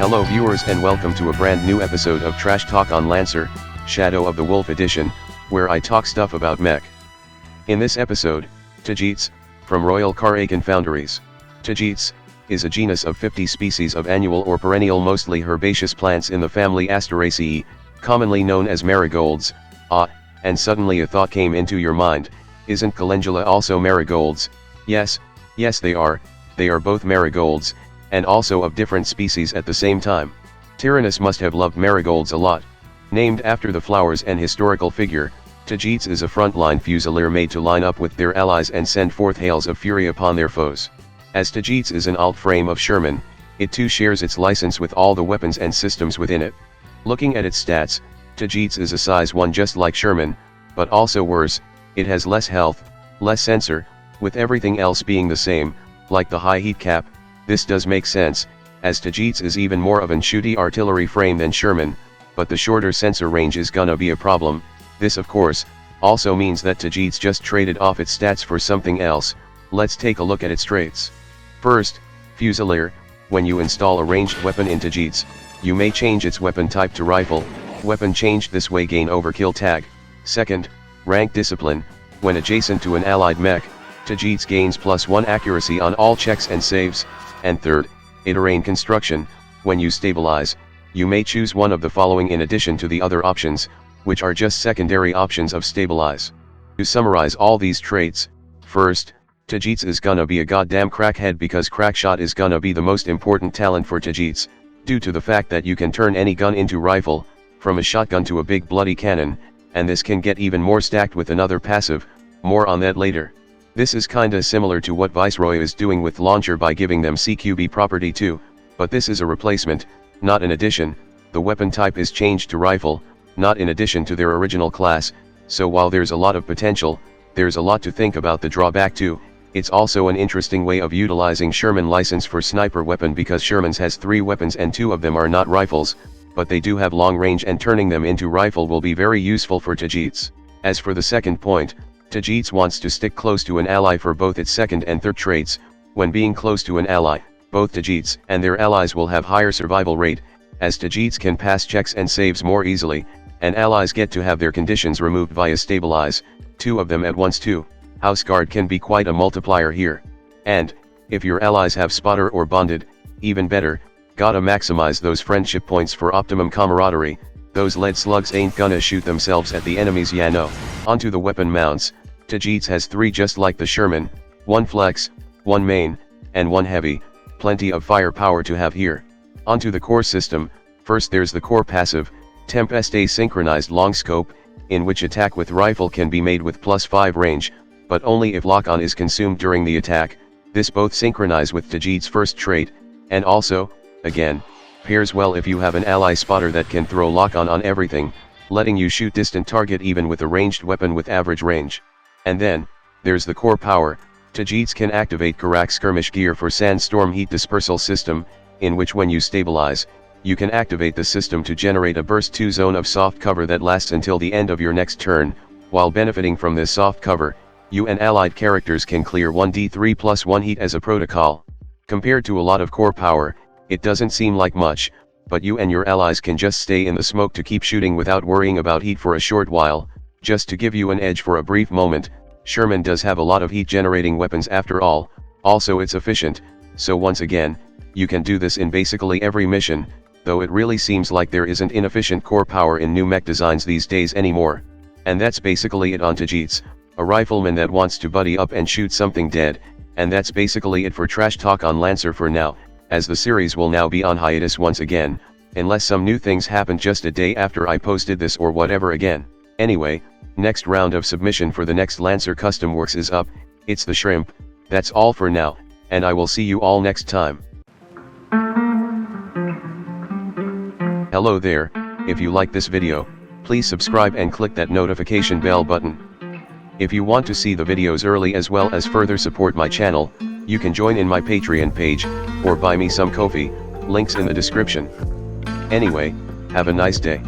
Hello viewers and welcome to a brand new episode of Trashtalk on Lancer, Shadow of the Wolf edition, where I talk stuff about Mech. In this episode, Tjits, from Royal Karakan Foundries. Tjits is a genus of 50 species of annual or perennial mostly herbaceous plants in the family Asteraceae, commonly known as marigolds. And suddenly a thought came into your mind, isn't calendula also marigolds? Yes they are both marigolds, and also of different species at the same time. Tyrannus must have loved marigolds a lot. Named after the flowers and historical figure, Tagetes is a frontline fusilier made to line up with their allies and send forth hails of fury upon their foes. As Tagetes is an alt frame of Sherman, it too shares its license with all the weapons and systems within it. Looking at its stats, Tagetes is a size 1 just like Sherman, but also worse, it has less health, less sensor, with everything else being the same, like the high heat cap. This does make sense, as Tagetes is even more of an shooty artillery frame than Sherman, but the shorter sensor range is gonna be a problem. This of course, also means that Tagetes just traded off its stats for something else. Let's take a look at its traits. First, Fusilier. When you install a ranged weapon in Tagetes, you may change its weapon type to rifle. Weapon changed this way gain overkill tag. Second, Rank Discipline. When adjacent to an allied mech, Tagetes gains +1 accuracy on all checks and saves. And third, Iterane Construction. When you stabilize, you may choose one of the following in addition to the other options, which are just secondary options of stabilize. To summarize all these traits, first, Tagetes is gonna be a goddamn crackhead because crackshot is gonna be the most important talent for Tagetes, due to the fact that you can turn any gun into rifle, from a shotgun to a big bloody cannon, and this can get even more stacked with another passive, more on that later. This is kinda similar to what Viceroy is doing with Launcher by giving them CQB property too, but this is a replacement, not an addition. The weapon type is changed to rifle, not in addition to their original class, so while there's a lot of potential, there's a lot to think about the drawback too. It's also an interesting way of utilizing Sherman license for sniper weapon because Sherman's has 3 weapons and 2 of them are not rifles, but they do have long range and turning them into rifle will be very useful for Tagetes. As for the second point, Tagetes wants to stick close to an ally for both its second and third traits. When being close to an ally, both Tagetes and their allies will have higher survival rate, as Tagetes can pass checks and saves more easily, and allies get to have their conditions removed via stabilize, 2 of them at once too. House Guard can be quite a multiplier here. And, if your allies have spotter or bonded, even better, gotta maximize those friendship points for optimum camaraderie. Those lead slugs ain't gonna shoot themselves at the enemies, ya know. Onto the weapon mounts. Tagetes has 3 just like the Sherman, 1 flex, 1 main, and 1 heavy, plenty of firepower to have here. Onto the core system. First there's the core passive, Tempeste synchronized long scope, in which attack with rifle can be made with +5 range, but only if lock-on is consumed during the attack. This both synchronize with Tagetes' first trait, and also, again, pairs well if you have an ally spotter that can throw lock-on everything, letting you shoot distant target even with a ranged weapon with average range. And then, there's the core power. Tagetes can activate Karak skirmish gear for sandstorm heat dispersal system, in which when you stabilize, you can activate the system to generate a burst 2 zone of soft cover that lasts until the end of your next turn. While benefiting from this soft cover, you and allied characters can clear 1d3 + 1 heat as a protocol. Compared to a lot of core power, it doesn't seem like much, but you and your allies can just stay in the smoke to keep shooting without worrying about heat for a short while. Just to give you an edge for a brief moment, Sherman does have a lot of heat generating weapons after all, also it's efficient, so once again, you can do this in basically every mission, though it really seems like there isn't inefficient core power in new mech designs these days anymore. And that's basically it on Tagetes, a rifleman that wants to buddy up and shoot something dead, and that's basically it for Trashtalk on Lancer for now, as the series will now be on hiatus once again, unless some new things happen just a day after I posted this or whatever again. Anyway, next round of submission for the next Lancer custom works is up. It's the shrimp. That's all for now, and I will see you all next time. Hello there, if you like this video, please subscribe and click that notification bell button. If you want to see the videos early as well as further support my channel, you can join in my Patreon page, or buy me some coffee, links in the description. Anyway, have a nice day.